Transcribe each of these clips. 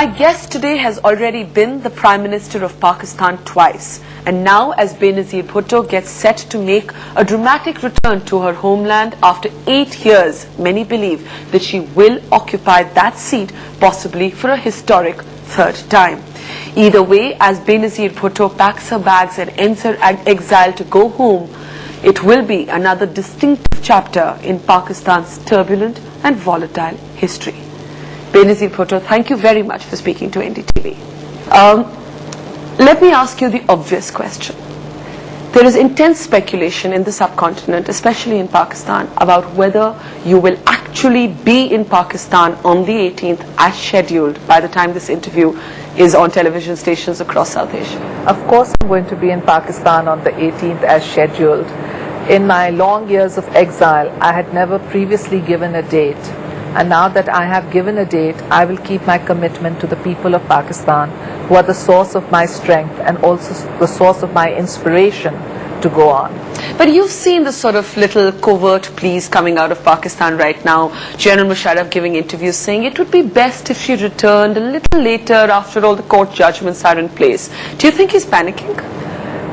My guest today has already been the Prime Minister of Pakistan twice, and now as Benazir Bhutto gets set to make a dramatic return to her homeland after 8 years, many believe that she will occupy that seat possibly for a historic third time. Either way, as Benazir Bhutto packs her bags and ends her exile to go home, it will be another distinctive chapter in Pakistan's turbulent and volatile history. Benazir Bhutto, thank you very much for speaking to NDTV. Let me ask you the obvious question. There is intense speculation in the subcontinent, especially in Pakistan, about whether you will actually be in Pakistan on the 18th as scheduled by the time this interview is on television stations across South Asia. Of course I'm going to be in Pakistan on the 18th as scheduled. In my long years of exile, I had never previously given a date. And now that I have given a date, I will keep my commitment to the people of Pakistan, who are the source of my strength and also the source of my inspiration to go on. But you've seen the sort of little covert pleas coming out of Pakistan right now. General Musharraf giving interviews saying it would be best if she returned a little later after all the court judgments are in place. Do you think he's panicking?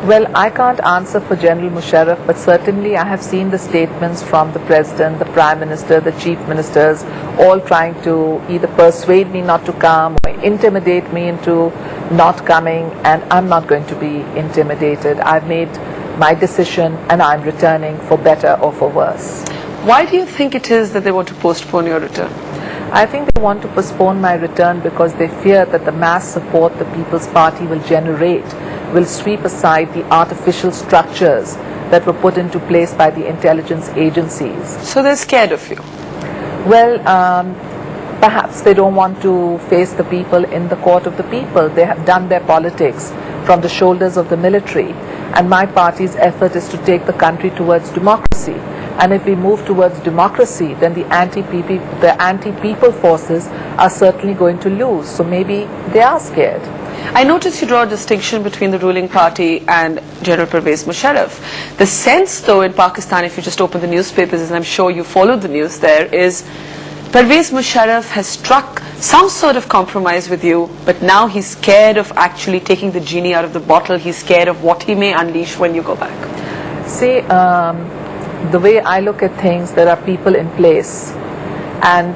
Well, I can't answer for General Musharraf, but certainly I have seen the statements from the President, the Prime Minister, the Chief Ministers, all trying to either persuade me not to come or intimidate me into not coming, and I'm not going to be intimidated. I've made my decision and I'm returning for better or for worse. Why do you think it is that they want to postpone your return? I think they want to postpone my return because they fear that the mass support the People's Party will generate will sweep aside the artificial structures that were put into place by the intelligence agencies. So they're scared of you? Well, perhaps they don't want to face the people in the court of the people. They have done their politics from the shoulders of the military, and my party's effort is to take the country towards democracy. And if we move towards democracy, then the anti-people forces are certainly going to lose. So maybe they are scared. I noticed you draw a distinction between the ruling party and General Pervez Musharraf. The sense, though, in Pakistan, if you just open the newspapers, and I'm sure you followed the news there, is Pervez Musharraf has struck some sort of compromise with you, but now he's scared of actually taking the genie out of the bottle. He's scared of what he may unleash when you go back. See, the way I look at things, there are people in place, and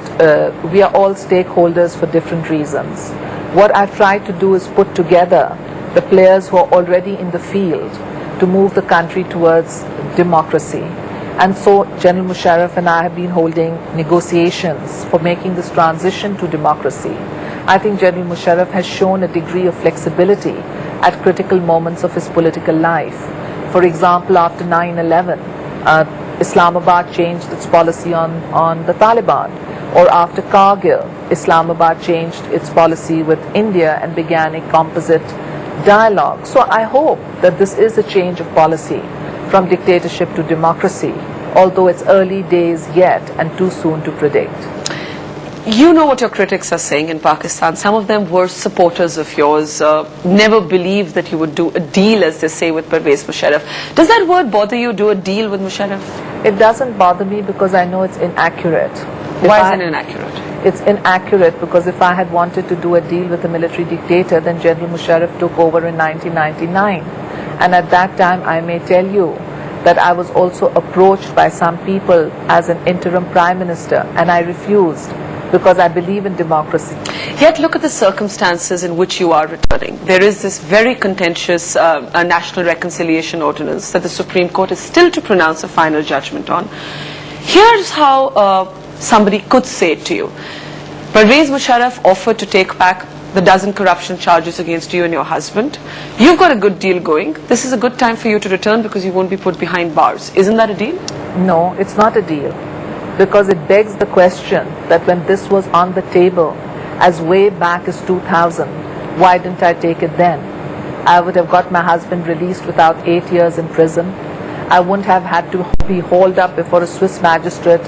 we are all stakeholders for different reasons. What I've tried to do is put together the players who are already in the field to move the country towards democracy. And so General Musharraf and I have been holding negotiations for making this transition to democracy. I think General Musharraf has shown a degree of flexibility at critical moments of his political life. For example, after 9/11, Islamabad changed its policy on the Taliban. Or after Kargil, Islamabad changed its policy with India and began a composite dialogue. So I hope that this is a change of policy from dictatorship to democracy, although it's early days yet and too soon to predict. You know what your critics are saying in Pakistan. Some of them were supporters of yours, never believed that you would do a deal, as they say, with Pervez Musharraf. Does that word bother you, do a deal with Musharraf? It doesn't bother me because I know it's inaccurate. Why is it inaccurate? It's inaccurate because if I had wanted to do a deal with a military dictator, then General Musharraf took over in 1999. And at that time, I may tell you that I was also approached by some people as an interim prime minister, and I refused because I believe in democracy. Yet look at the circumstances in which you are returning. There is this very contentious National Reconciliation Ordinance that the Supreme Court is still to pronounce a final judgment on. Here's how somebody could say it to you. Pervez Musharraf offered to take back the dozen corruption charges against you and your husband. You've got a good deal going. This is a good time for you to return because you won't be put behind bars. Isn't that a deal? No, it's not a deal. Because it begs the question that when this was on the table as way back as 2000, why didn't I take it then? I would have got my husband released without 8 years in prison. I wouldn't have had to be hauled up before a Swiss magistrate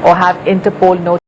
or have Interpol notice